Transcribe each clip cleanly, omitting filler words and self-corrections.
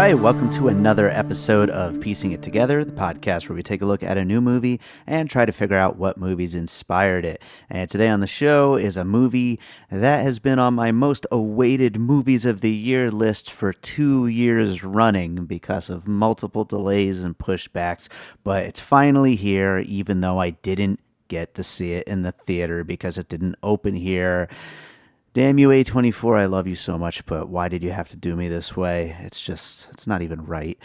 right, welcome to another episode of Piecing It Together, the podcast where we take a look at a new movie and try to figure out what movies inspired it. And today on the show is a movie that has been on my most awaited movies of the year list for 2 years running because of multiple delays and pushbacks, but it's finally here, even though I didn't get to see it in the theater because it didn't open here. Damn you, A24, I love you so much, but why did you have to do me this way? It's not even right.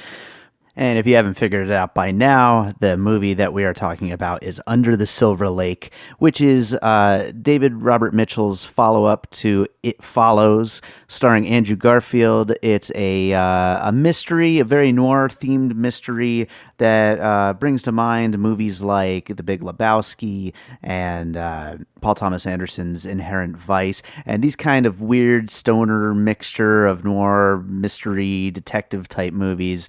And if you haven't figured it out by now, the movie that we are talking about is Under the Silver Lake, which is David Robert Mitchell's follow-up to It Follows, starring Andrew Garfield. It's a mystery, a very noir-themed mystery that brings to mind movies like The Big Lebowski and Paul Thomas Anderson's Inherent Vice, and these kind of weird stoner mixture of noir, mystery, detective-type movies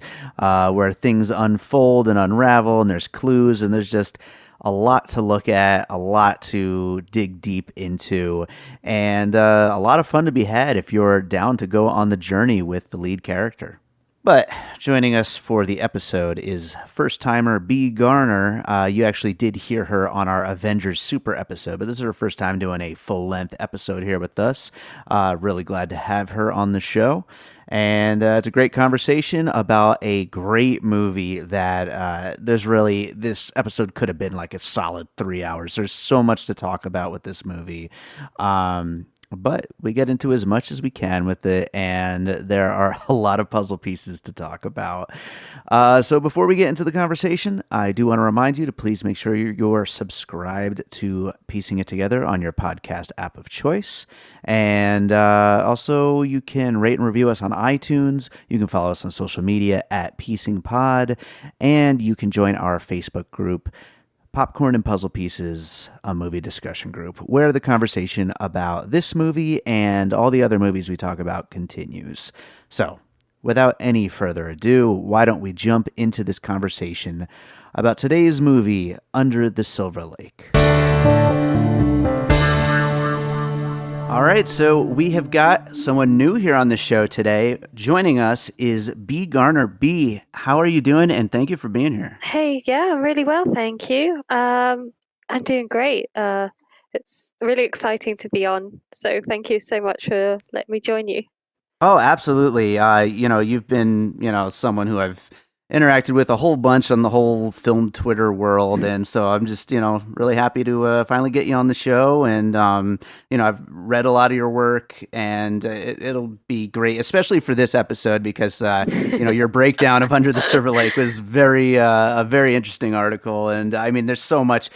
where things unfold and unravel, and there's clues, and there's just a lot to look at, a lot to dig deep into, and a lot of fun to be had if you're down to go on the journey with the lead character. But joining us for the episode is first-timer B. Garner. You actually did hear her on our Avengers Super episode, but this is her first time doing a full-length episode here with us. Really glad to have her on the show. And it's a great conversation about a great movie that this episode could have been like a solid 3 hours. There's so much to talk about with this movie. But we get into as much as we can with it, and there are a lot of puzzle pieces to talk about. So before we get into the conversation, I do want to remind you to please make sure you're subscribed to Piecing It Together on your podcast app of choice. And also, you can rate and review us on iTunes. You can follow us on social media at Piecing Pod, and you can join our Facebook group, Popcorn and Puzzle Pieces, a movie discussion group, where the conversation about this movie and all the other movies we talk about continues. So, without any further ado, why don't we jump into this conversation about today's movie, Under the Silver Lake. All right, so we have got someone new here on the show today. Joining us is B. Garner. B, how are you doing? And thank you for being here. Hey, yeah, I'm really well, thank you. I'm doing great. It's really exciting to be on. So thank you so much for letting me join you. Oh, absolutely. You've been, someone who I've interacted with a whole bunch on the whole film Twitter world, and so I'm just really happy to finally get you on the show. And I've read a lot of your work, and it'll be great, especially for this episode, because your breakdown of Under the Silver Lake was a very interesting article. And I mean, there's so much.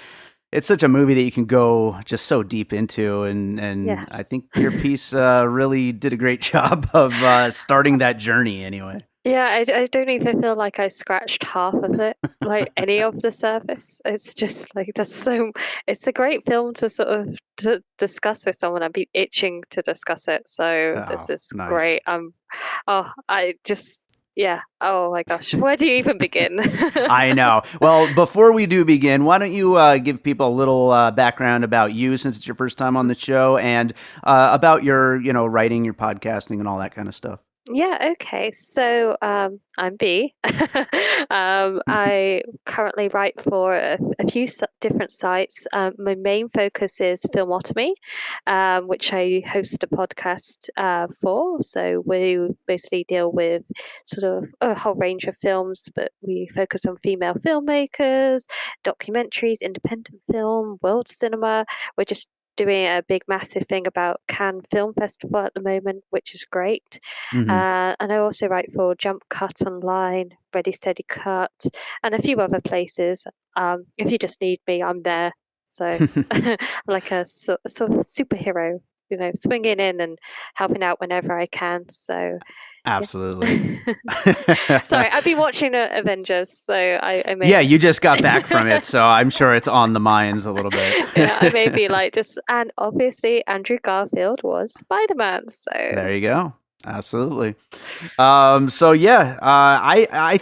It's such a movie that you can go just so deep into, and Yes. I think your piece really did a great job of starting that journey anyway. Yeah, I don't even feel like I scratched half of it, like any of the surface. It's just like it's a great film to sort of to discuss with someone. I'd be itching to discuss it. So this Oh, is nice. great. Yeah. Oh my gosh. Where do you even begin? I know. Well, before we do begin, why don't you give people a little background about you, since it's your first time on the show, and about your, writing, your podcasting, and all that kind of stuff. Yeah, okay. So I'm B. I currently write for a few different sites. My main focus is Filmotomy, which I host a podcast for. So we mostly deal with sort of a whole range of films, but we focus on female filmmakers, documentaries, independent film, world cinema. We're just doing a big massive thing about Cannes Film Festival at the moment, which is great. Mm-hmm. And I also write for JumpCut Online, Ready Steady Cut, and a few other places. If you just need me, I'm there. So I'm like a sort of superhero, swinging in and helping out whenever I can. So Absolutely. yeah. Sorry, I've been watching Avengers, so I may. Yeah, you just got back from it, so I'm sure it's on the minds a little bit. Yeah, I may be like and obviously Andrew Garfield was Spider-Man, so there you go. Absolutely. I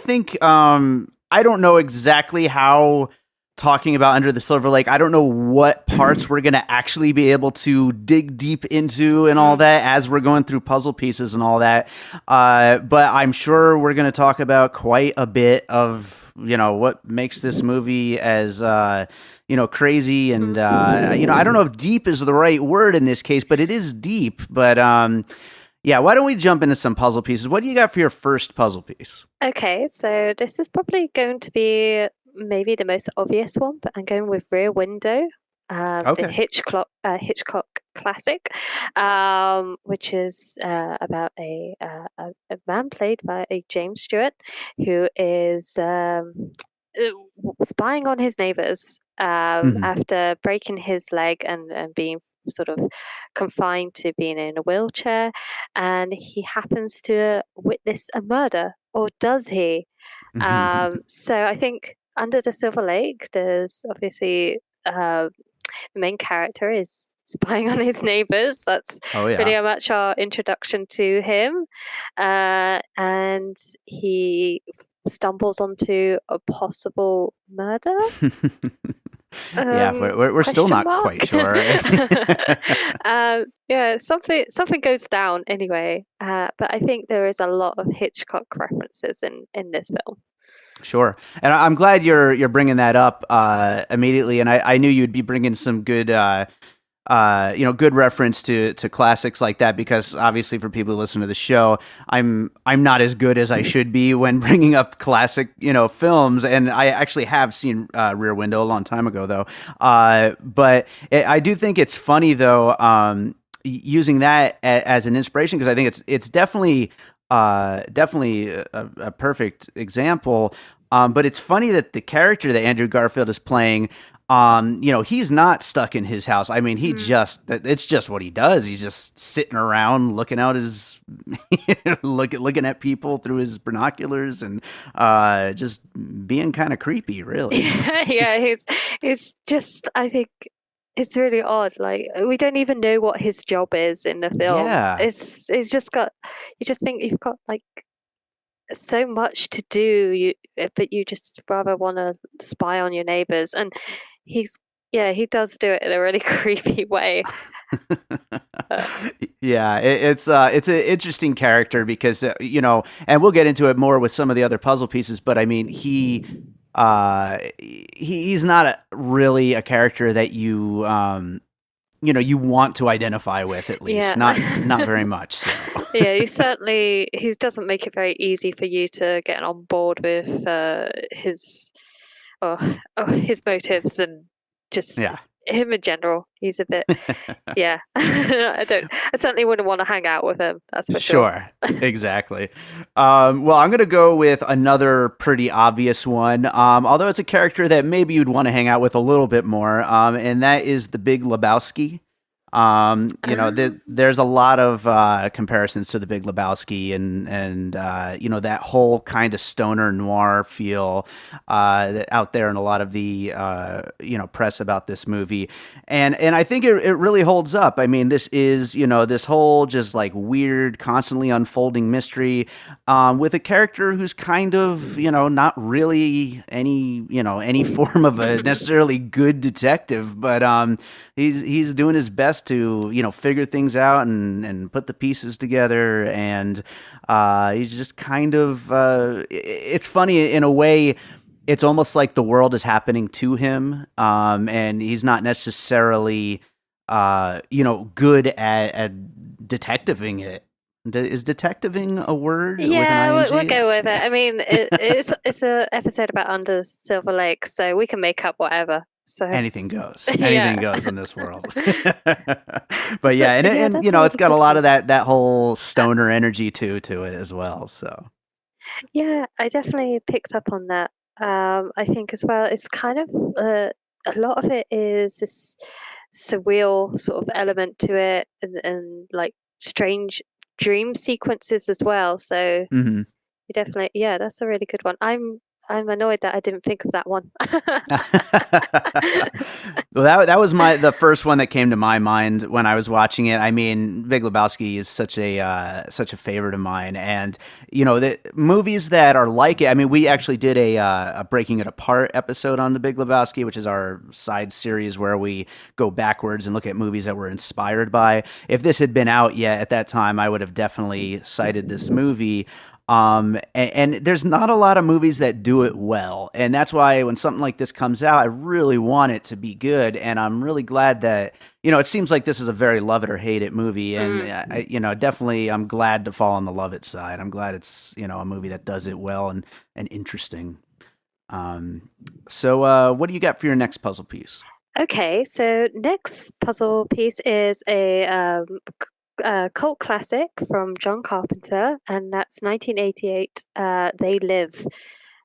think I don't know exactly how talking about Under the Silver Lake, I don't know what parts we're going to actually be able to dig deep into and all Mm. that as we're going through puzzle pieces and all that. But I'm sure we're going to talk about quite a bit of, what makes this movie as, crazy. And, Mm. I don't know if deep is the right word in this case, but it is deep. But, yeah, why don't we jump into some puzzle pieces? What do you got for your first puzzle piece? Okay, so this is probably going to be maybe the most obvious one, but I'm going with Rear Window, the Okay. Hitchcock classic, which is about a man played by a James Stewart who is spying on his neighbors Hmm. after breaking his leg and being sort of confined to being in a wheelchair, and he happens to witness a murder, or does he? So I think Under the Silver Lake, there's obviously the main character is spying on his neighbors. That's Oh, yeah. pretty much our introduction to him. And he stumbles onto a possible murder? Yeah, we're still Question not mark. quite sure. Yeah, something goes down anyway. But I think there is a lot of Hitchcock references in this film. Sure, and I'm glad you're bringing that up immediately. And I knew you'd be bringing some good, good reference to classics like that, because obviously for people who listen to the show, I'm not as good as I should be when bringing up classic films. And I actually have seen Rear Window a long time ago though. But I do think it's funny though, using that as an inspiration, because I think it's definitely a perfect example. But it's funny that the character that Andrew Garfield is playing, he's not stuck in his house. I mean, Mm. it's just what he does. He's just sitting around looking out his, looking at people through his binoculars and, just being kind of creepy, really. Yeah, he's just, I think it's really odd. Like, we don't even know what his job is in the film. Yeah. It's just got, you just think you've got like so much to do, but you just rather want to spy on your neighbors. And he's, yeah, he does do it in a really creepy way. Uh, Yeah, it's an interesting character because and we'll get into it more with some of the other puzzle pieces. But I mean, he's not really a character that you want to identify with, at least yeah. not very much. So Yeah, he doesn't make it very easy for you to get on board with his or, his motives, and just yeah. him in general. He's a bit, yeah. I certainly wouldn't want to hang out with him, that's for sure. Sure. Exactly. Well, I'm going to go with another pretty obvious one, although it's a character that maybe you'd want to hang out with a little bit more, and that is the Big Lebowski. Um, There's a lot of comparisons to the Big Lebowski, and that whole kind of stoner noir feel out there in a lot of the press about this movie, and I think it really holds up. I mean, this is this whole just like weird, constantly unfolding mystery, with a character who's kind of not really any form of a necessarily good detective, but he's doing his best to figure things out and put the pieces together, and he's just kind of it's funny in a way. It's almost like the world is happening to him, and he's not necessarily good at detectiving it. Is detectiving a word with an yeah, we'll ing? go with it. I mean, it's a episode about Under Silver Lake, so we can make up whatever. So Anything goes. Anything yeah. goes in this world. But So yeah, and yeah, and that's a it's really got a good lot of one. that whole Uh, stoner energy to it as well. So Yeah, I definitely picked up on that. I think as well, it's kind of a lot of it is this surreal sort of element to it, and like strange dream sequences as well. So mhm. you definitely, yeah, that's a really good one. I'm annoyed that I didn't think of that one. Well, that was the first one that came to my mind when I was watching it. I mean, Big Lebowski is such a favorite of mine, and the movies that are like it. I mean, we actually did a Breaking It Apart episode on the Big Lebowski, which is our side series where we go backwards and look at movies that we're inspired by. If this had been out yet at that time, I would have definitely cited this movie. And there's not a lot of movies that do it well. And that's why when something like this comes out, I really want it to be good. And I'm really glad that, it seems like this is a very love it or hate it movie. And, Mm. definitely I'm glad to fall on the love it side. I'm glad it's, a movie that does it well and interesting. Um, so what do you got for your next puzzle piece? Okay, so next puzzle piece is a cult classic from John Carpenter, and that's 1988. They Live,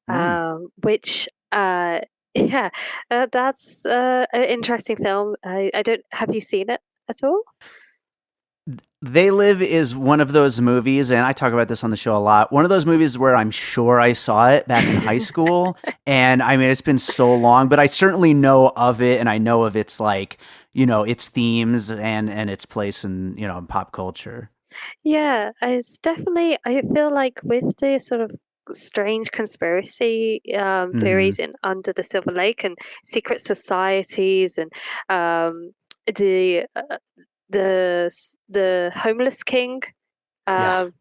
Mm. which yeah, that's an interesting film. I don't have you seen it at all? They Live is one of those movies, and I talk about this on the show a lot. One of those movies where I'm sure I saw it back in high school, and I mean it's been so long, but I certainly know of it, and I know of its like its themes and its place in pop culture. Yeah, it's definitely, I feel like with the sort of strange conspiracy Hmm. theories in Under the Silver Lake and secret societies and um, the the homeless king, Yeah. um,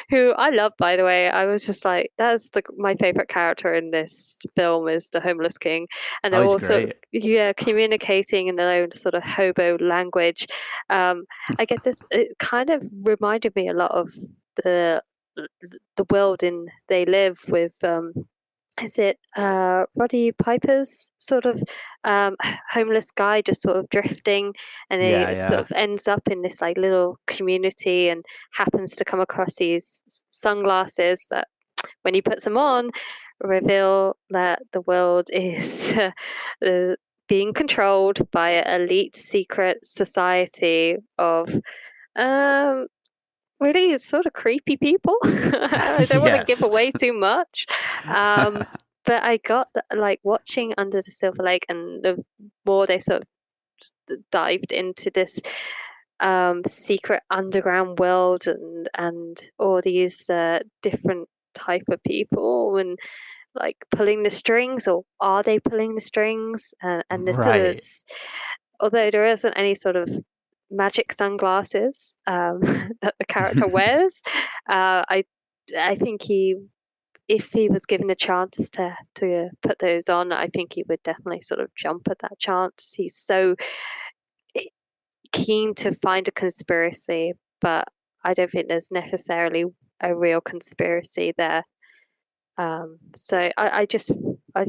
who I love, by the way. I was just like, that's my favorite character in this film is the homeless king, and Oh, they're he's all sort of, great. yeah, communicating in their own sort of hobo language. Um, I get this. It kind of reminded me a lot of the the world in They Live with is it Roddy Piper's sort of homeless guy just sort of drifting, and he Yeah, sort yeah. of ends up in this like little community and happens to come across these sunglasses that when he puts them on reveal that the world is uh, being controlled by an elite secret society of um really sort of creepy people. I don't want to give Yes. away too much. Um, but I got like watching Under the Silver Lake, and the more they sort of dived into this secret underground world and all these different type of people and like pulling the strings, or are they pulling the strings? And the sort of Right. although there isn't any sort of magic sunglasses that the character wears, I think if he was given a chance to put those on, I think he would definitely sort of jump at that chance. He's so keen to find a conspiracy, but I don't think there's necessarily a real conspiracy there. I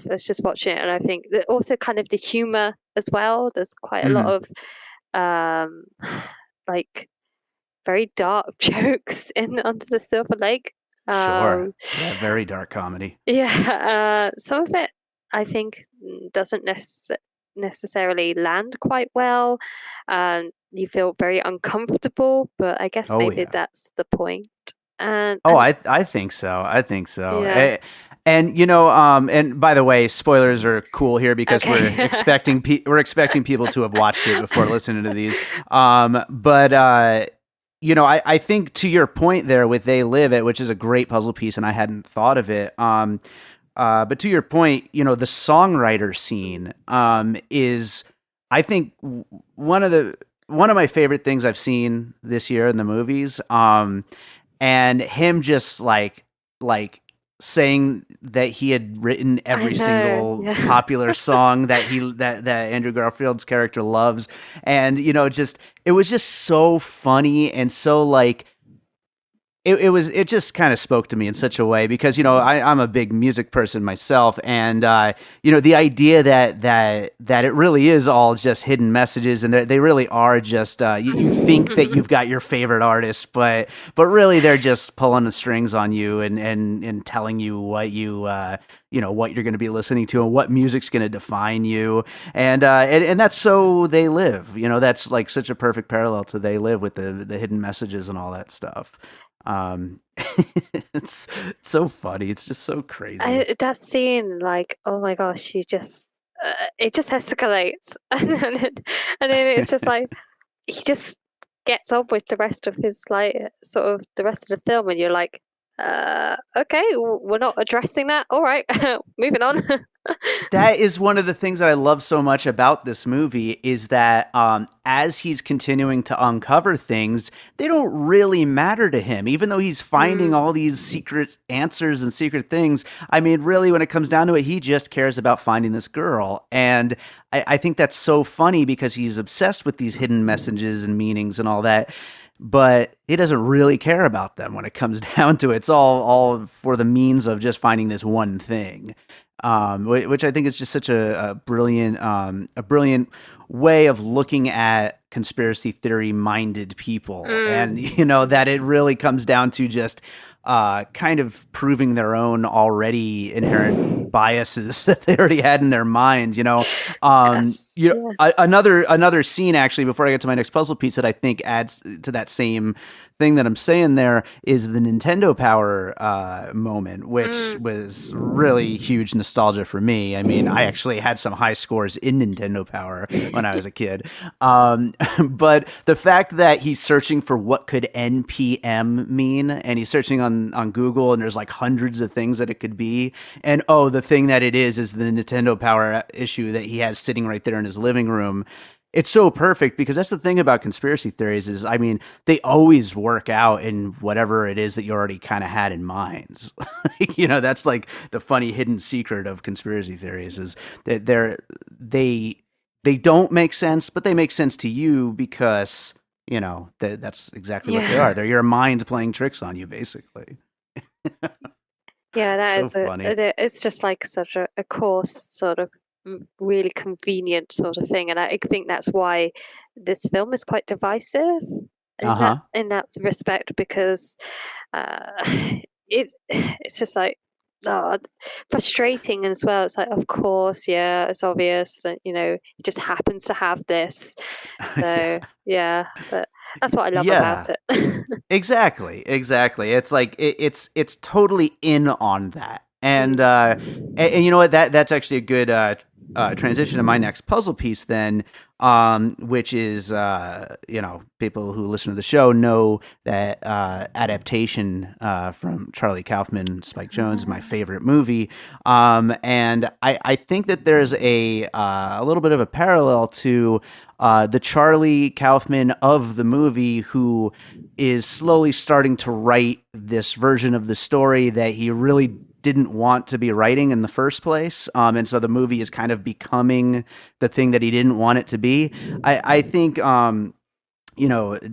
was just watching it, and I think that also kind of the humor as well. There's quite a lot Mhm. of um, like very dark jokes in Under the Silver Lake. Sure. Um, Yeah, very dark comedy. yeah, some of it I think doesn't necessarily land quite well. You feel very uncomfortable, but I guess Oh maybe yeah. that's the point. And Oh, and I think so. I think so. yeah, And and by the way, spoilers are cool here because okay. we're expecting people to have watched it before listening to these. But I think to your point there with They Live It, which is a great puzzle piece, and I hadn't thought of it. But to your point, the songwriter scene is, I think, one of my favorite things I've seen this year in the movies. And him just like saying that he had written I every know, single yeah. popular song that Andrew Garfield's character loves, and just it was just so funny and so like it just kind of spoke to me in such a way because I'm a big music person myself, and the idea that it really is all just hidden messages, and they really are just you think that you've got your favorite artist, but really they're just pulling the strings on you and telling you what what you're going to be listening to and what music's going to define you, and that's so They Live. That's like such a perfect parallel to They Live with the hidden messages and all that stuff. It's so funny. It's just so crazy. That scene, like, oh my gosh, it just escalates, and then it's just like he just gets on with the rest of his like sort of the rest of the film, and you're like, okay, we're not addressing that. All right, moving on. That is one of the things that I love so much about this movie is that as he's continuing to uncover things, they don't really matter to him, even though he's finding Mm, all these secret answers and secret things. I mean, really, when it comes down to it, he just cares about finding this girl. And I think that's so funny because he's obsessed with these hidden messages and meanings and all that. But he doesn't really care about them when it comes down to it. It's all for the means of just finding this one thing, which I think is just such a brilliant way of looking at conspiracy theory minded people, and mm, you know that it really comes down to just kind of proving their own already inherent biases that they already had in their minds. yes, yeah. Another scene actually before I get to my next puzzle piece that I think adds to that same thing that I'm saying there is the Nintendo Power moment, which Mm, was really huge nostalgia for me. I mean, I actually had some high scores in Nintendo Power when I was a kid. But the fact that he's searching for what could NPM mean, and he's searching on Google, and there's like hundreds of things that it could be, and oh, the thing that it is the Nintendo Power issue that he has sitting right there in his living room. It's so perfect because that's the thing about conspiracy theories is, I mean, they always work out in whatever it is that you already kind of had in mind. That's like the funny hidden secret of conspiracy theories is that they they don't make sense, but they make sense to you because that's exactly what they yeah. are. They're your mind playing tricks on you, basically. Yeah, that So is funny. it's just like such a coarse sort of really convenient sort of thing, and I think that's why this film is quite divisive Uh huh. in that respect because uh, it's just like oh, frustrating as well. It's like, of course, yeah, it's obvious that it just happens to have this, so Yeah. yeah, but that's what I love about Yeah. it. Exactly, exactly. It's like it's totally in on that, and Mm. you know what? That's actually a good transition to my next puzzle piece. Then, which is people who listen to the show know that adaptation from Charlie Kaufman, Spike Jones is my favorite movie, and I think that there's a little bit of a parallel to the Charlie Kaufman of the movie who is slowly starting to write this version of the story that he really didn't want to be writing in the first place. And so the movie is kind of becoming the thing that he didn't want it to be. I think,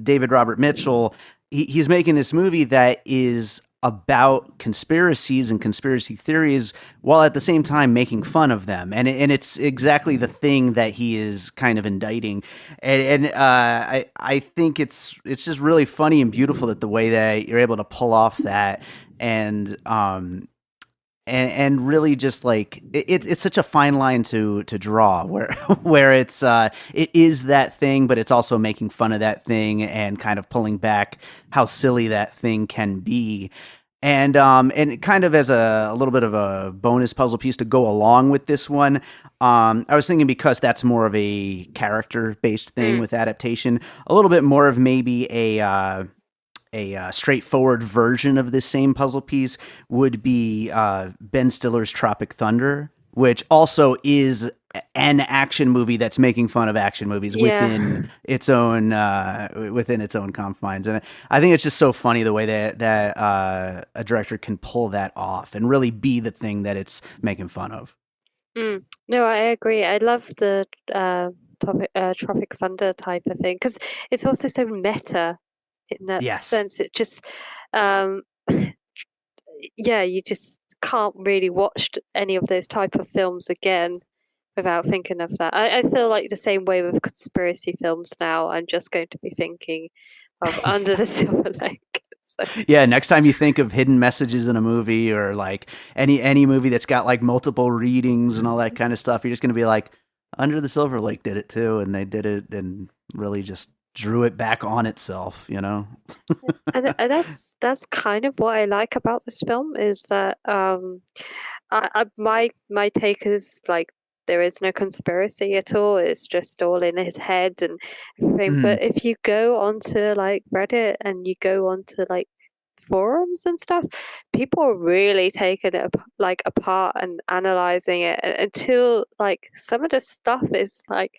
David Robert Mitchell, he's making this movie that is about conspiracies and conspiracy theories while at the same time making fun of them, and it's exactly the thing that he is kind of indicting, and I think it's just really funny and beautiful that the way that you're able to pull off that, and and really just like it's such a fine line to draw where where it is that thing, but it's also making fun of that thing and kind of pulling back how silly that thing can be. And kind of as a little bit of a bonus puzzle piece to go along with this one, I was thinking because that's more of a character based thing Mm. with adaptation, a little bit more of maybe straightforward version of this same puzzle piece would be Ben Stiller's Tropic Thunder, which also is an action movie that's making fun of action movies Yeah. within its own confines, and I think it's just so funny the way that a director can pull that off and really be the thing that it's making fun of. Mm. No, I agree. I love the Tropic Thunder type of thing because it's also so meta in that Yes. sense. It just, um, yeah, you just can't really watch any of those type of films again without thinking of that. I feel like the same way with conspiracy films now. I'm just going to be thinking of Under the Silver Lake. So, Yeah, next time you think of hidden messages in a movie or like any movie that's got like multiple readings and all that kind of stuff, you're just going to be like, Under the Silver Lake did it too, and they did it and really just drew it back on itself, you know? And that's kind of what I like about this film is that my take is like there is no conspiracy at all. It's just all in his head and everything. Mm. But if you go onto like Reddit and you go onto like forums and stuff, people are really taking it like apart and analyzing it until like some of the stuff is like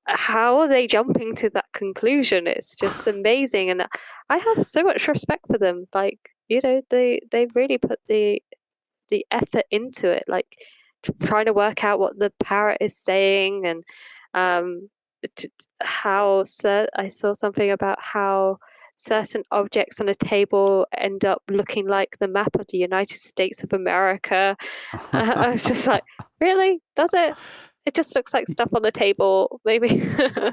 how are they jumping to that conclusion? It's just amazing, and I have so much respect for them. Like, they really put the effort into it, like trying to work out what the parrot is saying, and um, t- I saw something about how certain objects on a table end up looking like the map of the United States of America. I was just like, really? Does it? It just looks like stuff on the table, maybe.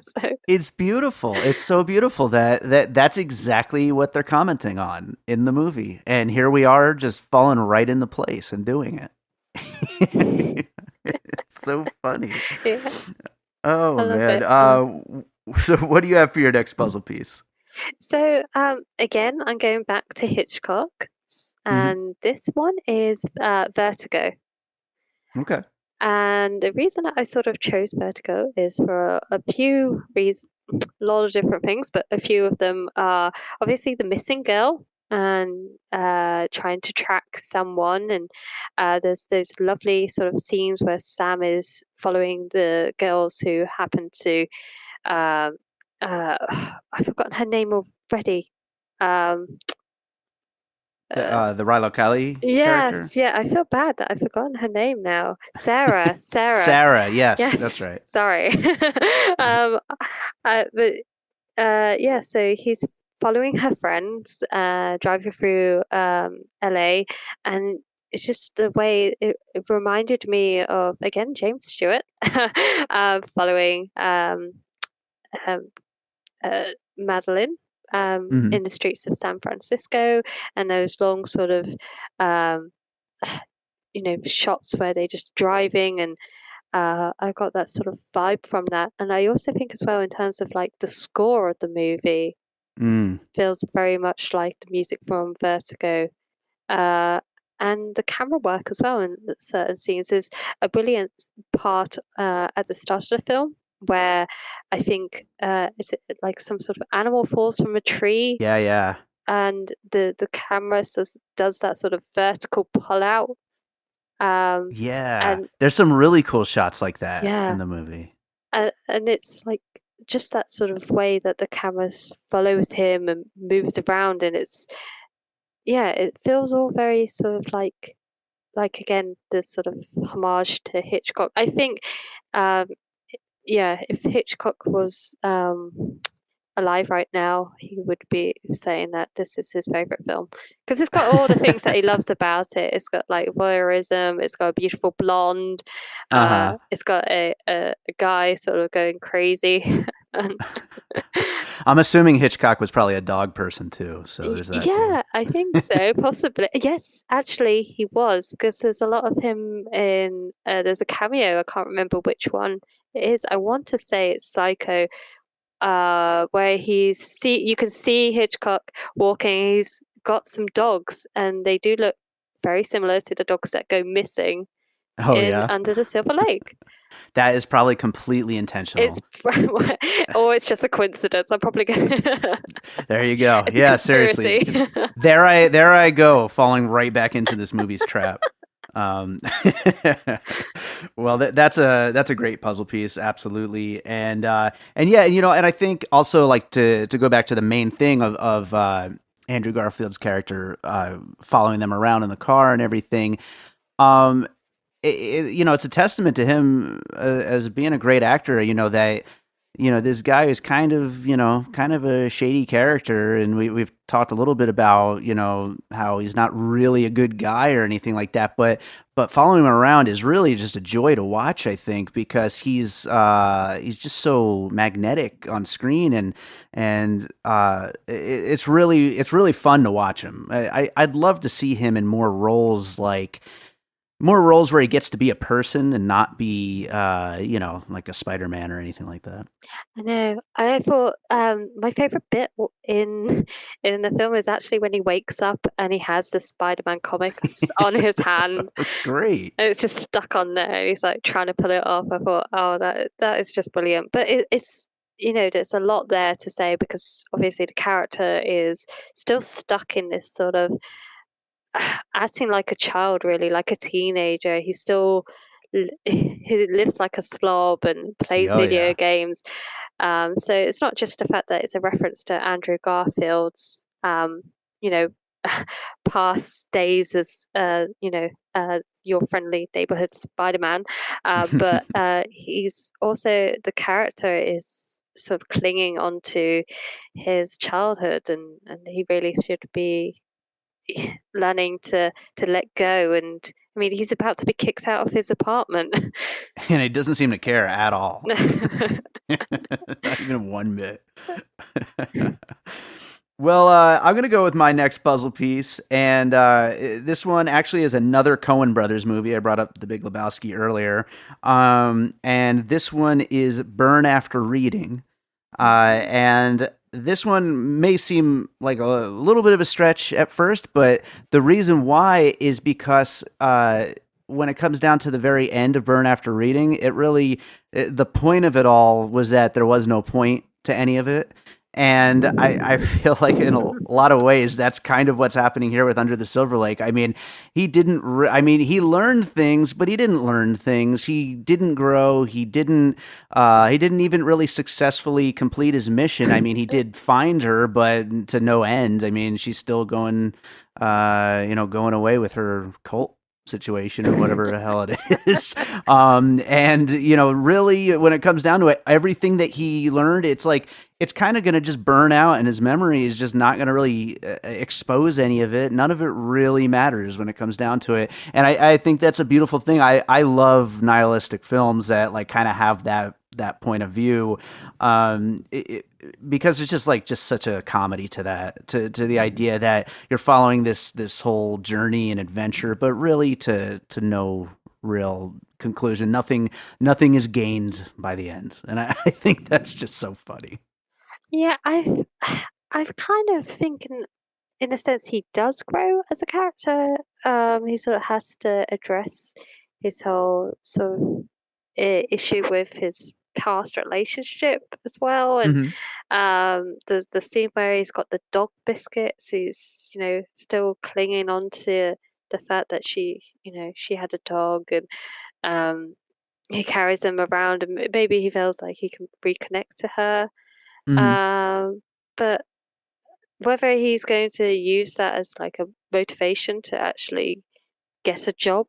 So, It's beautiful. It's so beautiful that's exactly what they're commenting on in the movie. And here we are just falling right into place and doing it. It's so funny. yeah, I Oh love man. it. I love it. So what do you have for your next puzzle piece? So, again, I'm going back to Hitchcock, Hmm. and this one is Vertigo. Okay. And the reason that I sort of chose Vertigo is for a few reasons, a lot of different things, but a few of them are obviously the missing girl and trying to track someone. And there's those lovely sort of scenes where Sam is following the girls who happen to, um, I've forgotten her name already. Um, uh, The Rilo Kiley character? yes, yeah, I feel bad that I've forgotten her name now. Sarah. Sarah, yes, that's Yes, right. sorry. um, but yeah, so he's following her friends, driving through LA, and it's just the way it reminded me of again James Stewart, following um, Madeline Hmm. in the streets of San Francisco, and those long sort of um, shots where they're just driving, and I got that sort of vibe from that. And I also think as well in terms of like the score of the movie Mm. feels very much like the music from Vertigo. Uh, and the camera work as well in certain scenes is a brilliant part at the start of the film where I think is it like some sort of animal falls from a tree Yeah, yeah. and the camera does that sort of vertical pull out Yeah. and There's some really cool shots like that in yeah the movie. and it's like just that sort of way that the camera follows him and moves around, and it's yeah, it feels all very sort of like again this sort of homage to Hitchcock. I think um yeah, if Hitchcock was alive right now, he would be saying that this is his favorite film because it's got all the things that he loves about it. It's got like voyeurism, it's got a beautiful blonde, Uh-huh. it's got a guy sort of going crazy. and I'm assuming Hitchcock was probably a dog person too, so there's that too. Yeah, I think so, possibly. Yes, actually, he was because there's a lot of him in. There's a cameo. I can't remember which one it is. I want to say it's Psycho, where you can see Hitchcock walking. He's got some dogs, and they do look very similar to the dogs that go missing Oh in yeah. Under the Silver Lake. That is probably completely It's intentional. or it's just a coincidence. I'm probably gonna. There you go. It's a Yeah, seriously. conspiracy. There I go, falling right back into this movie's trap. Um, well, that's a great puzzle piece, absolutely, and yeah, and I think also like to go back to the main thing of Andrew Garfield's character following them around in the car and everything. Um, it's a testament to him as being a great actor. That this guy is kind of a shady character, and we've talked a little bit about how he's not really a good guy or anything like that, but following him around is really just a joy to watch, I think, because he's just so magnetic on screen, and it's really fun to watch him. I'd love to see him in more roles like More roles where he gets to be a person and not be, like a Spider-Man or anything like that. I know. I thought my favorite bit in in the film is actually when he wakes up and he has the Spider-Man comics on his hand. That's great. And it's just stuck on there. And he's like trying to pull it off. I thought, oh, that is just brilliant. But it's there's a lot there to say because obviously the character is still stuck in this sort of acting like a child, really, like a teenager. He still he lives like a slob and plays Oh video yeah. games. So it's not just the fact that it's a reference to Andrew Garfield's, you know, past days as, your friendly neighborhood Spider-Man, but he's also the character is sort of clinging onto his childhood, and he really should be learning to let go. And I mean, he's about to be kicked out of his apartment. And he doesn't seem to care at all. Not even one bit. Well, I'm going to go with my next puzzle piece. And this one actually is another Coen Brothers movie. I brought up The Big Lebowski earlier. And this one is Burn After Reading. And this one may seem like a little bit of a stretch at first, but the reason why is because when it comes down to the very end of Burn After Reading, the point of it all was that there was no point to any of it. And I feel like in a lot of ways that's kind of what's happening here with Under the Silver Lake. I mean, he learned things, but he didn't learn things. He didn't grow. He didn't even really successfully complete his mission. I mean, he did find her, but to no end. I mean, she's still going away with her cult situation or whatever the hell it is. And really, when it comes down to it, everything that he learned, it's kind of going to just burn out, and his memory is just not going to really expose any of it. None of it really matters when it comes down to it. And I think that's a beautiful thing. I love nihilistic films that like kind of have that point of view, because it's just such a comedy to that, to the idea that you're following this whole journey and adventure, but really to no real conclusion. Nothing is gained by the end, and I think that's just so funny. Yeah, I've kind of thinking in a sense he does grow as a character. He sort of has to address his whole sort of issue with his past relationship as well, and Hmm. the scene where he's got the dog biscuits, he's still clinging on to the fact that she had a dog, and um, he carries them around, and maybe he feels like he can reconnect to her. Hmm. Um, but whether he's going to use that as like a motivation to actually get a job,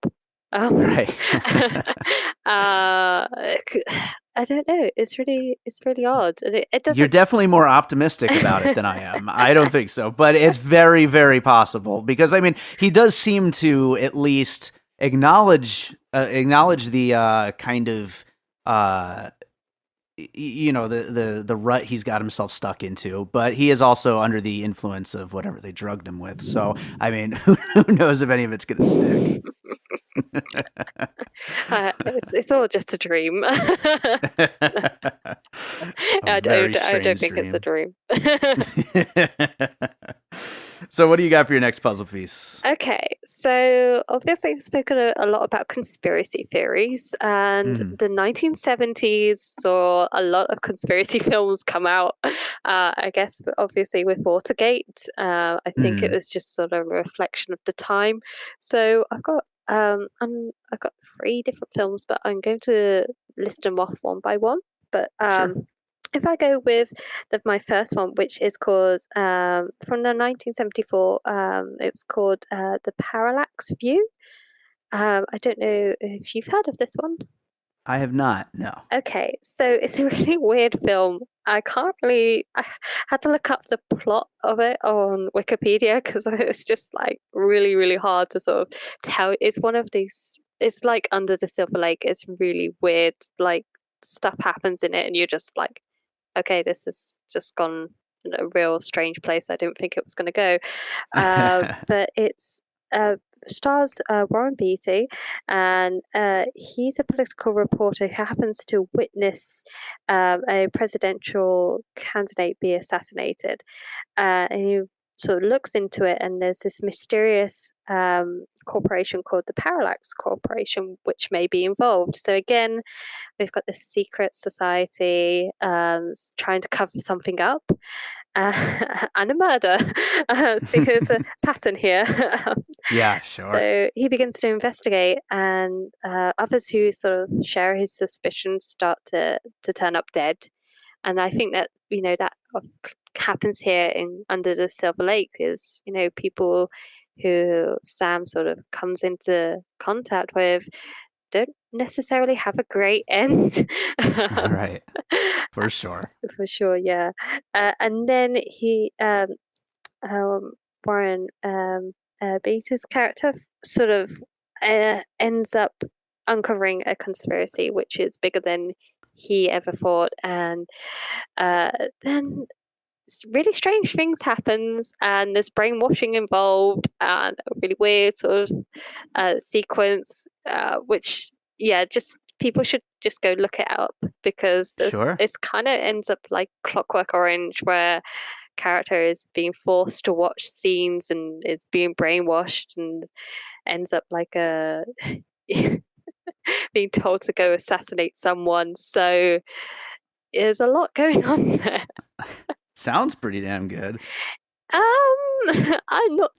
um, Right. uh, I don't know. It's really odd, and it You're doesn't. definitely more optimistic about it than I am. I don't think so, but it's very, very possible because I mean, he does seem to at least acknowledge the kind of uh, the rut he's got himself stuck into, but he is also under the influence of whatever they drugged him with. So I mean, who knows if any of it's gonna stick? It's all just a dream. A very I don't strange think it's a dream. dream. So, what do you got for your next puzzle piece? Okay, so obviously we've spoken a lot about conspiracy theories, and Mhm. the 1970s saw a lot of conspiracy films come out. I guess, but obviously with Watergate, I think it Mhm. was just sort of a reflection of the time. So I've got three different films, but I'm going to list them off one by one. But Sure. if I go with my first one, which is called from the 1974, it's called The Parallax View. I don't know if you've heard of this one. I have not. No. Okay, so it's a really weird film. I can't really. I had to look up the plot of it on Wikipedia because it's just like really, really hard to sort of tell. It's one of these. It's like Under the Silver Lake. It's really weird. Like stuff happens in it, and you're just like, okay, this has just gone in a real strange place. I didn't think it was going to go. But it's stars Warren Beatty, and he's a political reporter who happens to witness a presidential candidate be assassinated. And he sort of looks into it, and there's this mysterious corporation called the Parallax Corporation, which may be involved. So again, we've got this secret society trying to cover something up, and a murder. So there's a pattern here. Yeah, sure. So he begins to investigate, and others who sort of share his suspicions start to turn up dead. And I think that that happens here in Under the Silver Lake is people who Sam sort of comes into contact with don't necessarily have a great end. Right. For sure. For sure, yeah. And then um, Warren Beatty's character sort of ends up uncovering a conspiracy which is bigger than he ever thought, and uh, then really strange things happens, and there's brainwashing involved, and a really weird sort of sequence, which just people should just go look it up because Sure. it's kind of ends up like Clockwork Orange, where character is being forced to watch scenes and is being brainwashed and ends up like a being told to go assassinate someone. So there's a lot going on there. Sounds pretty damn good. I'm not.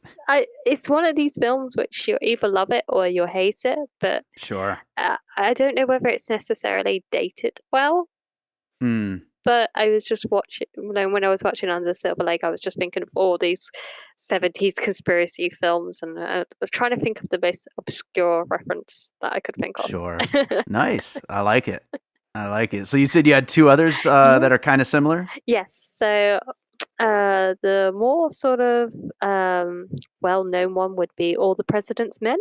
It's one of these films which you either love it or you hate it, but Sure. I don't know whether it's necessarily dated well. Hmm. But I was just watching, when I was watching Under the Silver Lake, I was just thinking of all these 70s conspiracy films, and I was trying to think of the most obscure reference that I could think of. Sure. Nice. I like it. I like it. So you said you had two others Yeah. that are kind of similar? Yes. So the more sort of well-known one would be All the President's Men.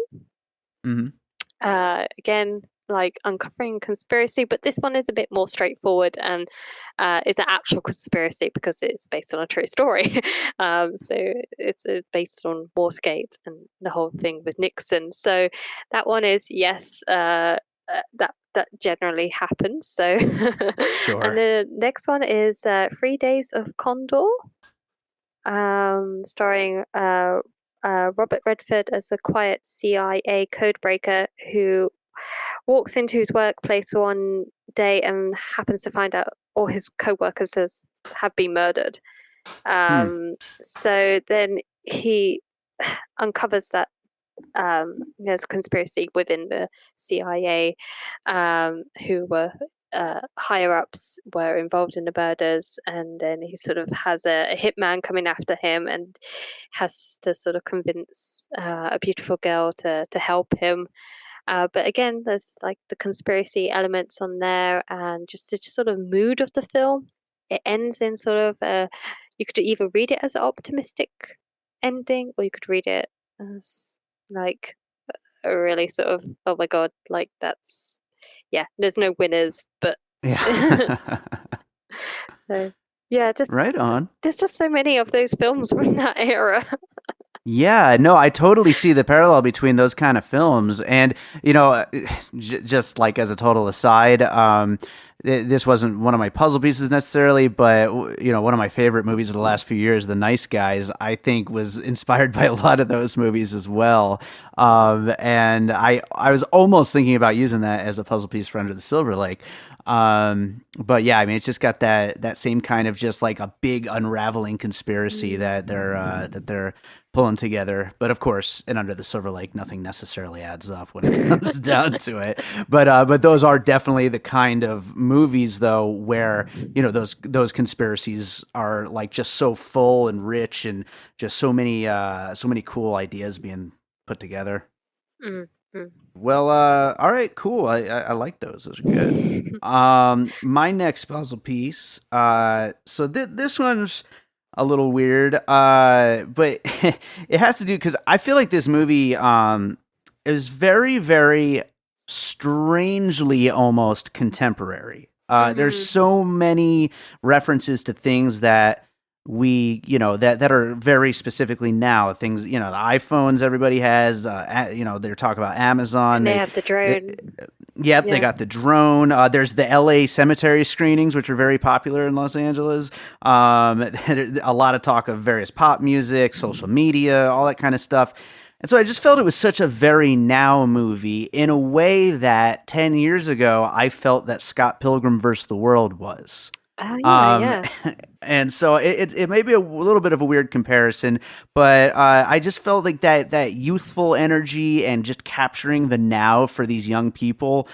Mm-hmm. Again, like uncovering conspiracy, but this one is a bit more straightforward and is an actual conspiracy because it's based on a true story. So it's based on Watergate and the whole thing with Nixon. So that one is yes, that generally happens. So and Sure. the next one is 3 Days of Condor, starring Robert Redford as a quiet CIA codebreaker who walks into his workplace one day and happens to find out all his co-workers have been murdered. Hmm. So then he uncovers that there's a conspiracy within the CIA, who were higher ups were involved in the murders, and then he sort of has a hitman coming after him and has to sort of convince a beautiful girl to help him. But again, there's like the conspiracy elements on there, and just the sort of mood of the film. It ends in sort of you could either read it as an optimistic ending, or you could read it as like a really sort of, oh my god, like that's there's no winners, but Yeah. so yeah, just Right on. there's just so many of those films from that era. Yeah, no, I totally see the parallel between those kind of films. And, just like as a total aside, this wasn't one of my puzzle pieces necessarily, but, one of my favorite movies of the last few years, The Nice Guys, I think was inspired by a lot of those movies as well. And I was almost thinking about using that as a puzzle piece for Under the Silver Lake. But yeah, I mean, it's just got that same kind of just like a big unraveling conspiracy that they're pulling together. But of course, in Under the Silver Lake, nothing necessarily adds up when it comes down to it. But those are definitely the kind of movies, though, where those conspiracies are like just so full and rich, and just so many cool ideas being put together. Mm, mm. Well, all right, cool. I like those. Those are good. My next puzzle piece. So this one's a little weird. But it has to do because I feel like this movie is very, very strangely almost contemporary. There's Mhm. so many references to things that we, that are very specifically now things, the iPhones everybody has, they're talking about Amazon. And they have the drone. Yep, they Yeah. got the drone. There's the LA cemetery screenings, which are very popular in Los Angeles. A lot of talk of various pop music, social media, all that kind of stuff. And so I just felt it was such a very now movie in a way that 10 years ago I felt that Scott Pilgrim versus the World was. Oh yeah, Um, yeah. and so it may be a little bit of a weird comparison, but I just felt like that youthful energy and just capturing the now for these young people.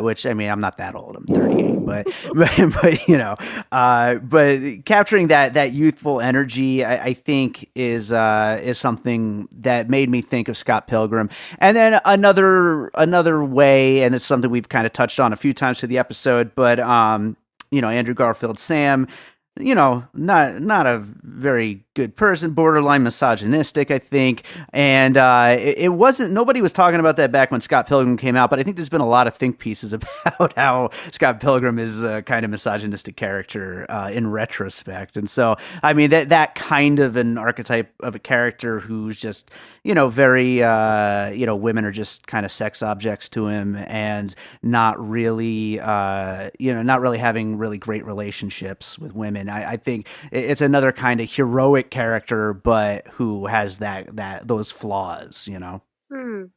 Which I mean, I'm not that old; I'm 38, but but but capturing that youthful energy, I think is something that made me think of Scott Pilgrim. And then another way, and it's something we've kind of touched on a few times through the episode, but Andrew Garfield, Sam, not a very good person, borderline misogynistic, I think. And it wasn't, nobody was talking about that back when Scott Pilgrim came out, but I think there's been a lot of think pieces about how Scott Pilgrim is a kind of misogynistic character in retrospect. And so, I mean, that kind of an archetype of a character who's just, very, women are just kind of sex objects to him and not really having really great relationships with women. I think it's another kind of heroic character, but who has those flaws. And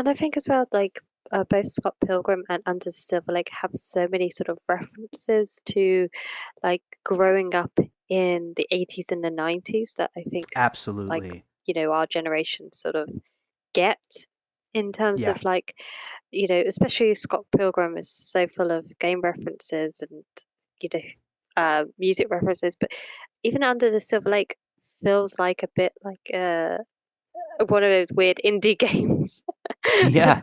I think as well, like both Scott Pilgrim and Under the Silver Lake have so many sort of references to like growing up in the 80s and the 90s that I think like Absolutely. our generation sort of get in terms Yeah. of like especially Scott Pilgrim is so full of game references and you know music references, but even Under the Silver Lake feels like a bit like one of those weird indie games Yeah.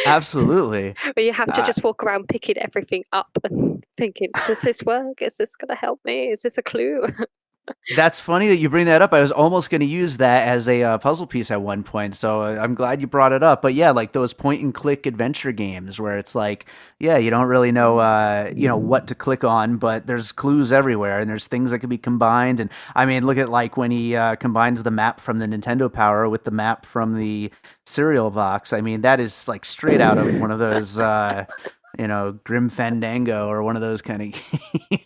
Absolutely. where you have to Uh, just walk around picking everything up and thinking, does this work? Is this gonna help me? Is this a clue? That's funny that you bring that up. I was almost going to use that as a puzzle piece at one point, so I'm glad you brought it up. But yeah, like those point and click adventure games where it's like, yeah, you don't really know, what to click on, but there's clues everywhere, and there's things that can be combined. And I mean, look at like when he combines the map from the Nintendo Power with the map from the cereal box. I mean, that is like straight out of one of those. Grim Fandango or one of those kind of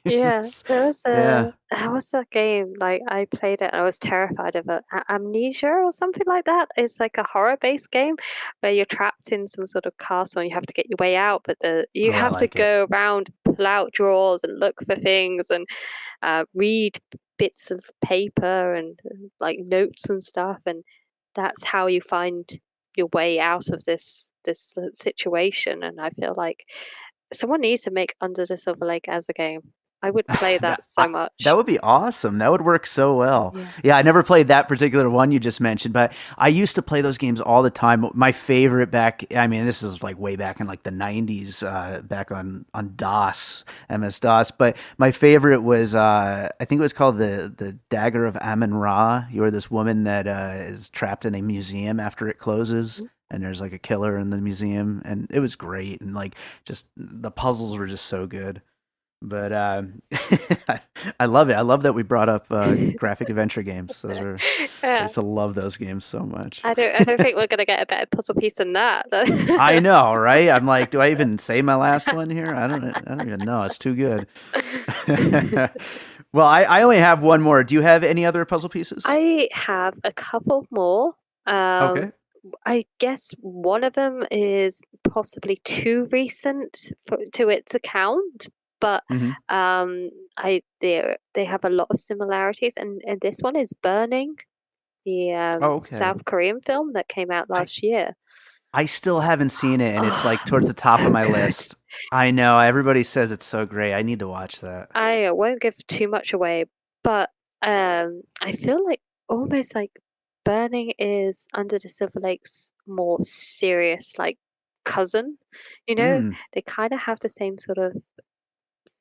Yeah, games. Yeah. there was a game like I played it and I was terrified of it. Amnesia or something like that. It's like a horror-based game where you're trapped in some sort of castle and you have to get your way out, but you Oh, I have to like it. go around, pull out drawers and look for things and read bits of paper and like notes and stuff, and that's how you find your way out of this situation. And I feel like someone needs to make Under the Silver Lake as a game. I would play that so That much. would be awesome. That would work so well. Yeah. Yeah, I never played that particular one you just mentioned, but I used to play those games all the time. My favorite back, I mean, this is like way back in like the 90s, back on DOS, MS DOS, but my favorite was, I think it was called the Dagger of Amun Ra. You were this woman that is trapped in a museum after it closes. And there's like a killer in the museum, and it was great. And like, just the puzzles were just so good. But I love it. I love that we brought up graphic adventure games. I Yeah. used to love those games so much. I don't think we're gonna get a better puzzle piece than that. I know, right? I'm like, do I even say my last one here? I don't even know. It's too good. Well, I only have one more. Do you have any other puzzle pieces? I have a couple more. Um, Okay. I guess one of them is possibly too recent to its account, but Hmm. they have a lot of similarities, and this one is Burning, the Oh, okay. South Korean film that came out I last year. I still haven't seen it, and it's like Oh, towards the top of so my good. list. I know everybody says it's so great. I need to watch that. I won't give too much away, but I feel like almost like Burning is Under the Silver Lake's more serious, like cousin. Mm. They kind of have the same sort of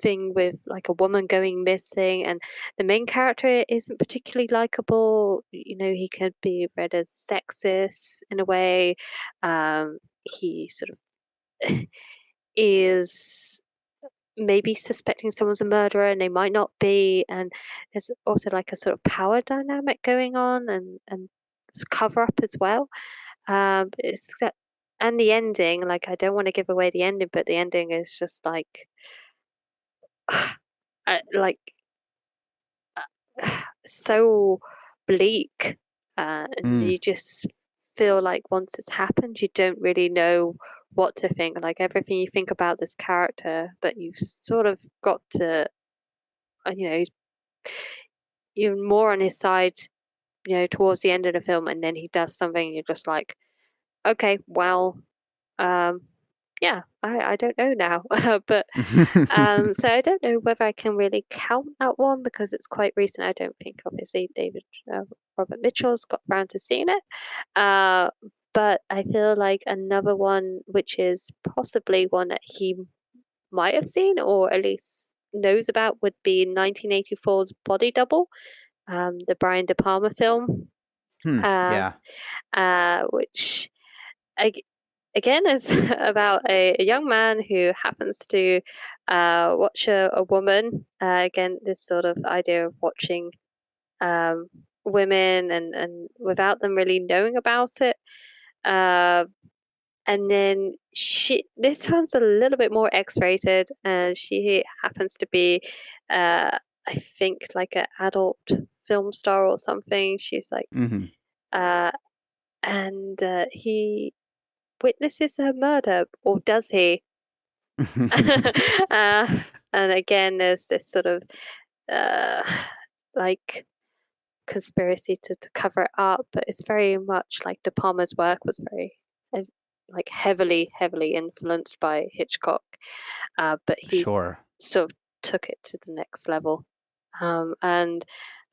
thing with like a woman going missing, and the main character isn't particularly likable. He could be read as sexist in a way. He sort of is. maybe suspecting someone's a murderer and they might not be, and there's also like a sort of power dynamic going on, and cover up as well. It's and the ending, like I don't want to give away the ending, but the ending is just like, like so bleak, and Mm. you just feel like once it's happened, you don't really know what to think. Like everything you think about this character, that you've sort of got to, he's you're more on his side, towards the end of the film, and then he does something, and you're just like, okay, well, um, yeah, I don't know now, but so I don't know whether I can really count that one because it's quite recent. I don't think obviously David Robert Mitchell's got around to seeing it. Uh, but I feel like another one, which is possibly one that he might have seen or at least knows about, would be 1984's Body Double, the Brian De Palma film, uh, Yeah. which ag- again is about a young man who happens to watch a woman. Again, this sort of idea of watching um, women and without them really knowing about it. Uh, and then this one's a little bit more X-rated, and she happens to be, I think, like an adult film star or something. She's like, Hmm. uh, and he witnesses her murder, or does he? uh, and again, there's this sort of uh, like conspiracy to cover it up, but it's very much like De Palma's work was very uh, like heavily influenced by Hitchcock, but he Sure. sort of took it to the next level. And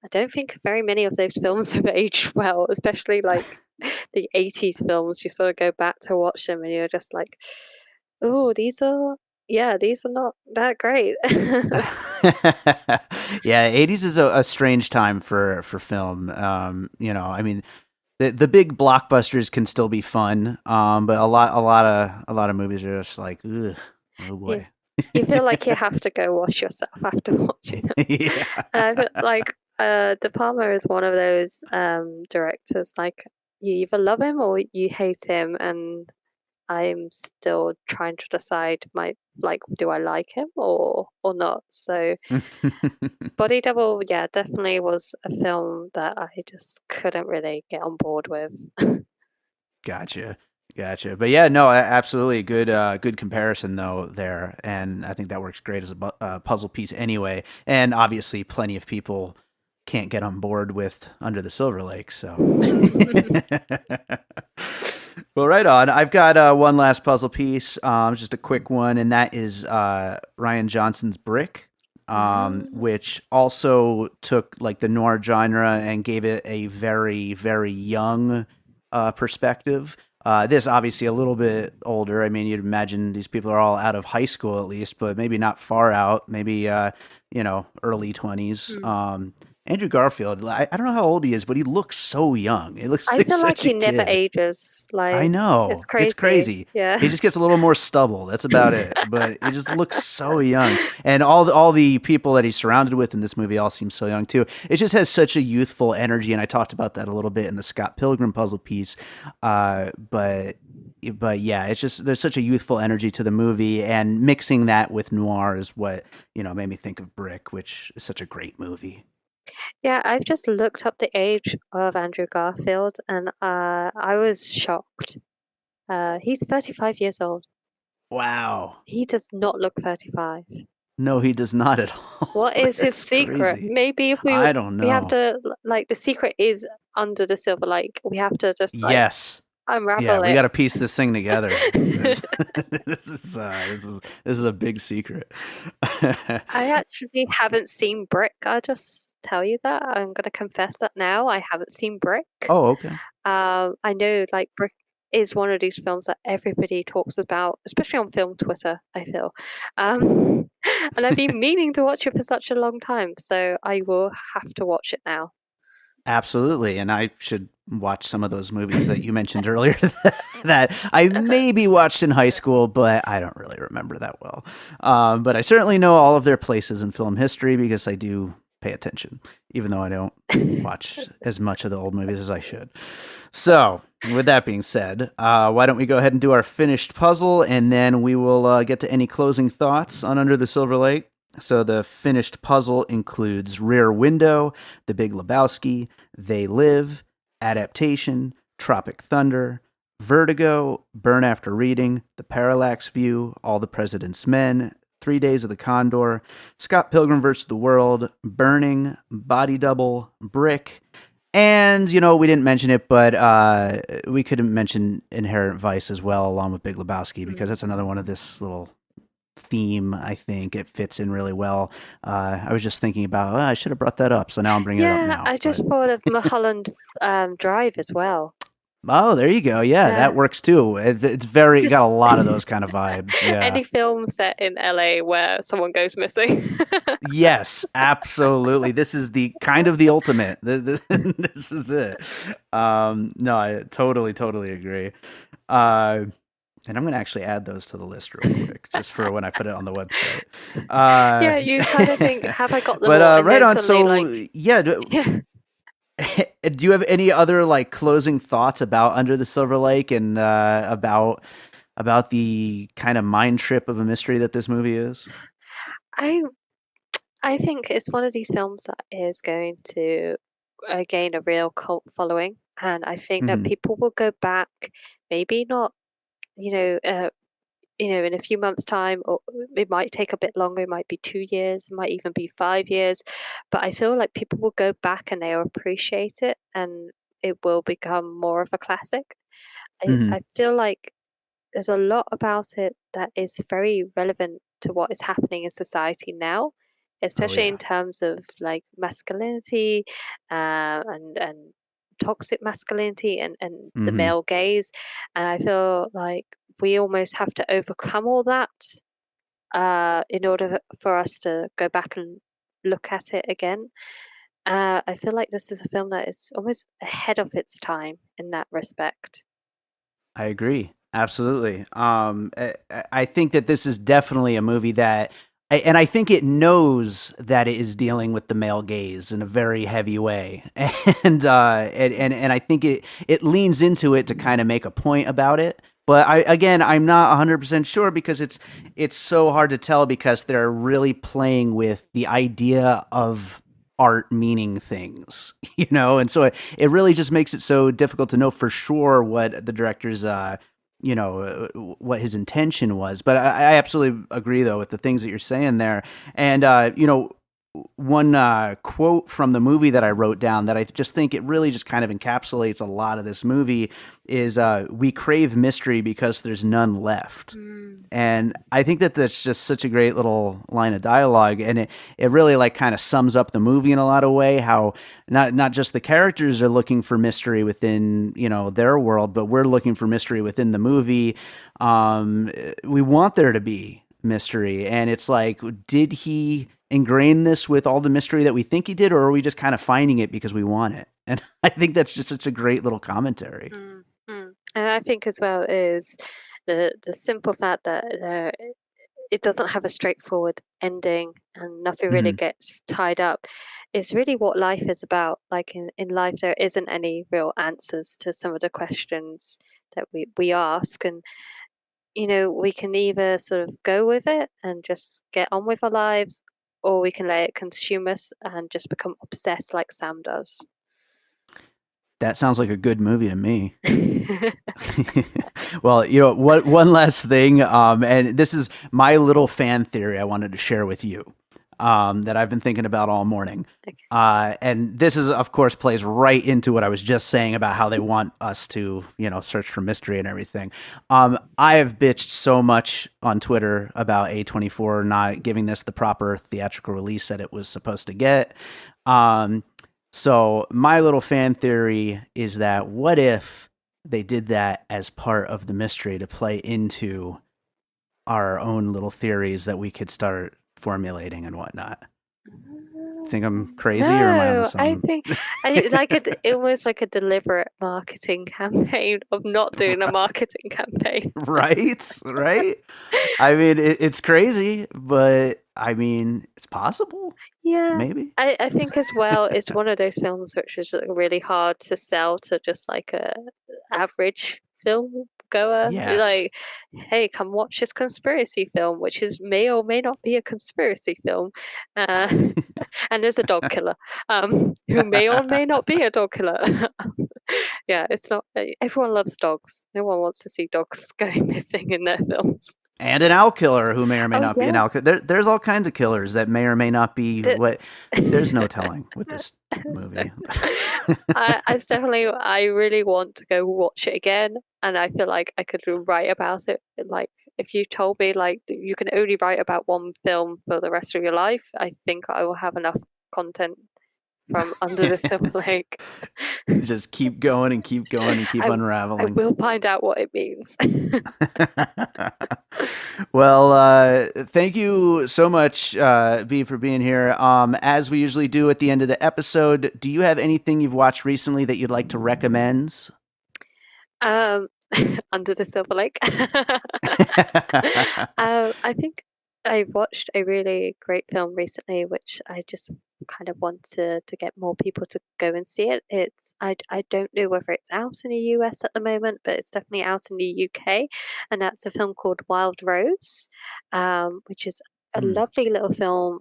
I don't think very many of those films have aged well, especially like the 80s films. You sort of go back to watch them and you're just like, oh, these are not that great. Yeah, 80s is a strange time for film. I mean, the big blockbusters can still be fun, but a lot of movies are just like, ugh, oh you, boy. you feel like you have to go wash yourself after watching them. Yeah. And I feel like De Palma is one of those directors, like you either love him or you hate him, and I'm still trying to decide do I like him or not. So Body Double, yeah, definitely was a film that I just couldn't really get on board with. Gotcha. Gotcha. But yeah, no, absolutely good comparison though there, and I think that works great as a puzzle piece anyway. And obviously, plenty of people can't get on board with Under the Silver Lake, so. Well, right on. I've got one last puzzle piece, just a quick one, and that is Ryan Johnson's Brick, Mm. which also took like the noir genre and gave it a very, very young perspective. This obviously a little bit older. I mean, you'd imagine these people are all out of high school at least, but maybe not far out. Maybe early 20s. Mm. Andrew Garfield. I don't know how old he is, but he looks so young. He looks I like feel like such a he never kid. ages. I Like it's know. It's crazy. crazy. He Yeah. just gets a little more stubble. That's about it. But he just looks so young. And all the people that he's surrounded with in this movie all seem so young too. It just has such a youthful energy, and I talked about that a little bit in the Scott Pilgrim puzzle piece. But yeah, it's just there's such a youthful energy to the movie, and mixing that with noir is what, made me think of Brick, which is such a great movie. Yeah, I've just looked up the age of Andrew Garfield, and I was shocked. He's 35 years old. Wow. He does not look 35. No, he does not at What all. is his That's secret? crazy. Maybe if I don't we have know. to, like, the secret is under the silver lake. We have to just like Yes. Yeah, unravel we it. got to piece this thing together. This is a big secret. I actually haven't seen Brick. I'll just tell you that. I'm gonna confess that now. I haven't seen Brick. Oh, okay. I know like Brick is one of these films that everybody talks about, especially on film Twitter, I feel. And I've been meaning to watch it for such a long time, so I will have to watch it now. Absolutely, and I should watch some of those movies that you mentioned earlier that I maybe watched in high school, but I don't really remember that well. But I certainly know all of their places in film history because I do pay attention, even though I don't watch as much of the old movies as I should. So, with that being said, why don't we go ahead and do our finished puzzle, and then we will get to any closing thoughts on Under the Silver Lake. So the finished puzzle includes Rear Window, The Big Lebowski, They Live, Adaptation, Tropic Thunder, Vertigo, Burn After Reading, The Parallax View, All the President's Men, 3 Days of the Condor, Scott Pilgrim vs. the World, Burning, Body Double, Brick, and, we didn't mention it, but we could mention Inherent Vice as well, along with Big Lebowski, because that's another one of this little theme. I think it fits in really well. I was just thinking about, I should have brought that up, so now I'm bringing it up Yeah, now. I just thought of Mulholland Drive as well. Oh, there you go. Yeah, that works too. It's got a lot of those kind of vibes. Yeah. Any film set in LA where someone goes missing. Yes, absolutely. This is the kind of the ultimate. This is it. No, I totally agree. And I'm going to actually add those to the list real quick, just for when I put it on the website. Yeah, you kind of think, have I got them all? But And right then on. So suddenly, yeah. yeah. Do you have any other like closing thoughts about Under the Silver Lake and about the kind of mind trip of a mystery that this movie is? I think it's one of these films that is going to gain a real cult following, and I think that Hmm. people will go back, maybe not, you know, uh, in a few months' time, or it might take a bit longer. It might be 2 years, it might even be 5 years, but I feel like people will go back and they'll appreciate it, and it will become more of a classic. Hmm. I feel like there's a lot about it that is very relevant to what is happening in society now, Oh especially in yeah. terms of like masculinity, and toxic masculinity, and the Hmm. male gaze. And I feel like we almost have to overcome all that in order for us to go back and look at it again. I feel like this is a film that is almost ahead of its time in that respect. I agree. Absolutely. I think that this is definitely a movie that, and I think it knows that it is dealing with the male gaze in a very heavy way, and I think it leans into it to kind of make a point about it. But I'm not 100% sure because it's so hard to tell because they're really playing with the idea of art meaning things, and so it really just makes it so difficult to know for sure what the director's what his intention was. But I absolutely agree though with the things that you're saying there. And one quote from the movie that I wrote down that I just think it really just kind of encapsulates a lot of this movie is we crave mystery because there's none left. Mm. And I think that that's just such a great little line of dialogue, and it really like kind of sums up the movie in a lot of way. How not just the characters are looking for mystery within their world, but we're looking for mystery within the movie. We want there to be mystery, and it's like, did he ingrain this with all the mystery that we think he did, or are we just kind of finding it because we want it? And I think that's just such a great little commentary. Mm, mm. And I think as well is the simple fact that it doesn't have a straightforward ending and nothing really Hmm. gets tied up is really what life is about. Like in life, there isn't any real answers to some of the questions that we ask, and we can either sort of go with it and just get on with our lives, or we can let it consume us and just become obsessed like Sam does. That sounds like a good movie to me. Well, what one last thing, and this is my little fan theory I wanted to share with you, that I've been thinking about all morning. Okay. And this is, of course, plays right into what I was just saying about how they want us to, search for mystery and everything. I have bitched so much on Twitter about A24 not giving this the proper theatrical release that it was supposed to get. So my little fan theory is that what if they did that as part of the mystery to play into our own little theories that we could start formulating and whatnot. think I'm crazy, or am I onto No, I some? think I like almost like a deliberate marketing campaign of not doing a marketing campaign. Right? Right? I mean, it's crazy, but I mean, it's possible. Yeah, Maybe. I think as well, it's one of those films which is like, really hard to sell to just like a average film goer. Yes. Like, hey, come watch this conspiracy film, which is may or may not be a conspiracy film. Uh, and there's a dog killer, who may or may not be a dog killer. Yeah, it's not. Everyone loves dogs. No one wants to see dogs going missing in their films. And an owl killer who may or may Oh not be an yeah, owl killer. There's all kinds of killers that may or may not be the, what. There's no telling with this so, movie. I really want to go watch it again, and I feel like I could write about it. Like, if you told me like you can only write about one film for the rest of your life, I think I will have enough content from Under the Silver Lake. Just keep going and keep going and keep I unraveling. will find out what it means. Well, thank you so much, B, for being here. As we usually do at the end of the episode, do you have anything you've watched recently that you'd like to recommend? Um, Under the Silver Lake. I think I watched a really great film recently, which I just kind of want to get more people to go and see it. I don't know whether it's out in the US at the moment, but it's definitely out in the UK, and that's a film called Wild Rose, which is a Hmm. lovely little film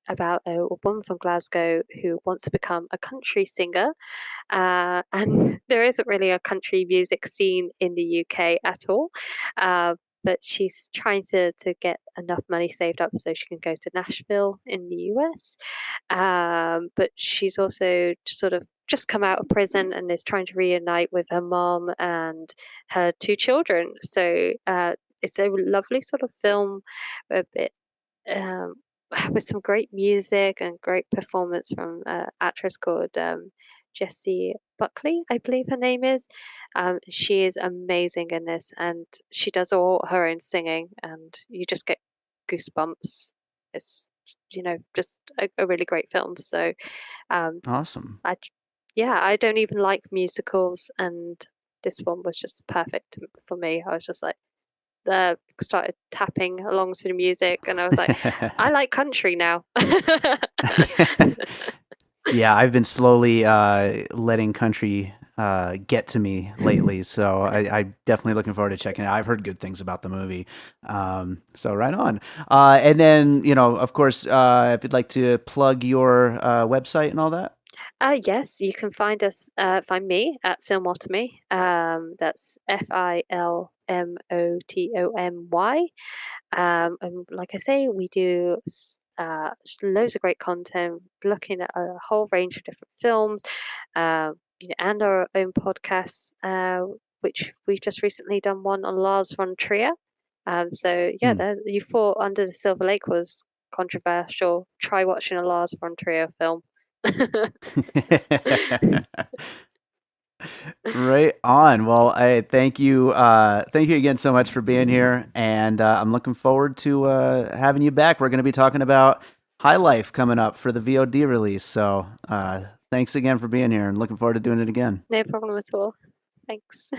about a woman from Glasgow who wants to become a country singer, and there isn't really a country music scene in the UK at all. Uh, but she's trying to get enough money saved up so she can go to Nashville in the US. But she's also sort of just come out of prison and is trying to reunite with her mom and her two children. So it's a lovely sort of film, a bit um, with some great music and great performance from an actress called Jessie Buckley, I believe her name is. She is amazing in this, and she does all her own singing, and you just get goosebumps. It's just a really great film. So um, Awesome. yeah, I don't even like musicals, and this one was just perfect for me. I was just like started tapping along to the music, and I was like, I like country now. Yeah, I've been slowly letting country get to me lately, so I'm definitely looking forward to checking it out. I've heard good things about the movie, so right on. And then, of course, if you'd like to plug your website and all that. Yes, you can find me at Filmotomy. That's Filmotomy. And like I say, we do loads of great content, looking at a whole range of different films, and our own podcasts, which we've just recently done one on Lars von Trier. So yeah, Hmm. you thought Under the Silver Lake was controversial. Try watching a Lars von Trier film. Right on. Well, I thank you again so much for being here, and I'm looking forward to having you back. We're going to be talking about High Life coming up for the VOD release. So, thanks again for being here, and looking forward to doing it again. No problem at all. Thanks.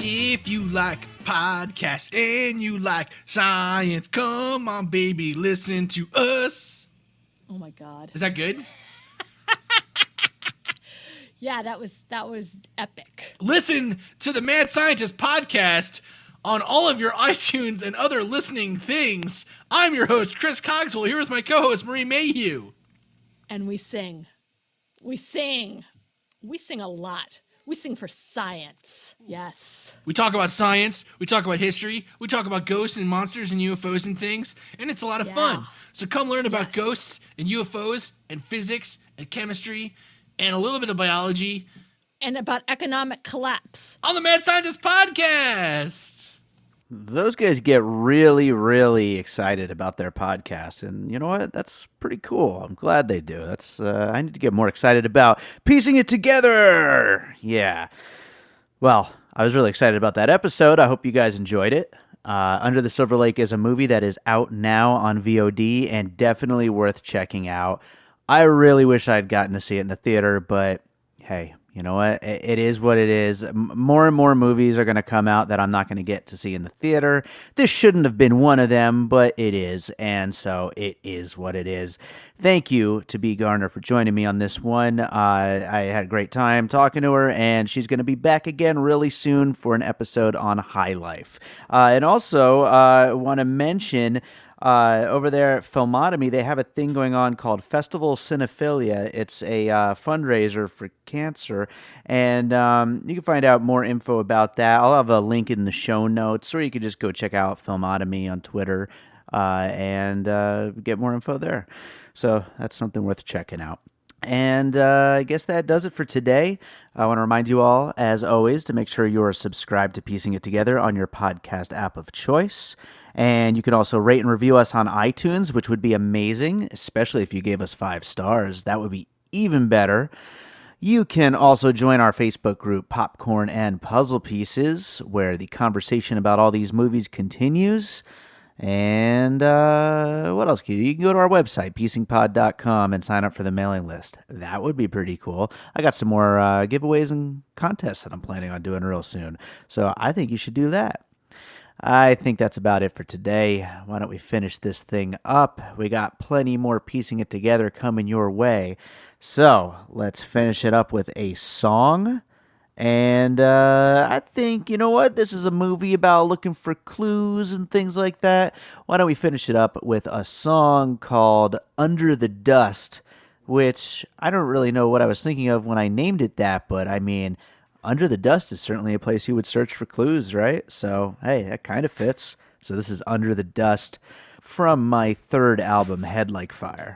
If you like podcasts and you like science, come on, baby, listen to us. Oh my God. Is that good? Yeah, that was epic. Listen to the Mad Scientist podcast on all of your iTunes and other listening things. I'm your host, Chris Cogswell, here with my co-host, Marie Mayhew. And we sing. We sing. We sing a lot. We sing for science. Yes. We talk about science, we talk about history, we talk about ghosts and monsters and UFOs and things, and it's a lot of fun. So come learn about Yes. ghosts and UFOs and physics and chemistry and a little bit of biology And about economic collapse. on the Mad Scientist podcast. Those guys get really, really excited about their podcast, and you know what? That's pretty cool. I'm glad they do. That's I need to get more excited about piecing it together. Yeah. Well, I was really excited about that episode. I hope you guys enjoyed it. Under the Silver Lake is a movie that is out now on VOD and definitely worth checking out. I really wish I'd gotten to see it in the theater, but hey, you know what? It is what it is. More and more movies are going to come out that I'm not going to get to see in the theater. This shouldn't have been one of them, but it is, and so it is what it is. Thank you to B. Garner for joining me on this one. I had a great time talking to her, and she's going to be back again really soon for an episode on High Life. And also, I want to mention... over there at Filmotomy, they have a thing going on called Festival Cinephilia. It's a fundraiser for cancer, and you can find out more info about that. I'll have a link in the show notes, or you could just go check out Filmotomy on Twitter and get more info there. So that's something worth checking out. And I guess that does it for today. I want to remind you all, as always, to make sure you are subscribed to Piecing It Together on your podcast app of choice. And you can also rate and review us on iTunes, which would be amazing, especially if you gave us 5 stars. That would be even better. You can also join our Facebook group, Popcorn and Puzzle Pieces, where the conversation about all these movies continues. And what else can you do? You can go to our website, piecingpod.com, and sign up for the mailing list. That would be pretty cool. I got some more giveaways and contests that I'm planning on doing real soon. So I think you should do that. I think that's about it for today. Why don't we finish this thing up? We got plenty more piecing it together coming your way. So let's finish it up with a song. And I think, you know what? This is a movie about looking for clues and things like that. Why don't we finish it up with a song called Under the Dust, which I don't really know what I was thinking of when I named it that, but I mean... Under the Dust is certainly a place you would search for clues, right? So, hey, that kind of fits. So this is Under the Dust from my 3rd album, Head Like Fire.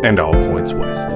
and all points west.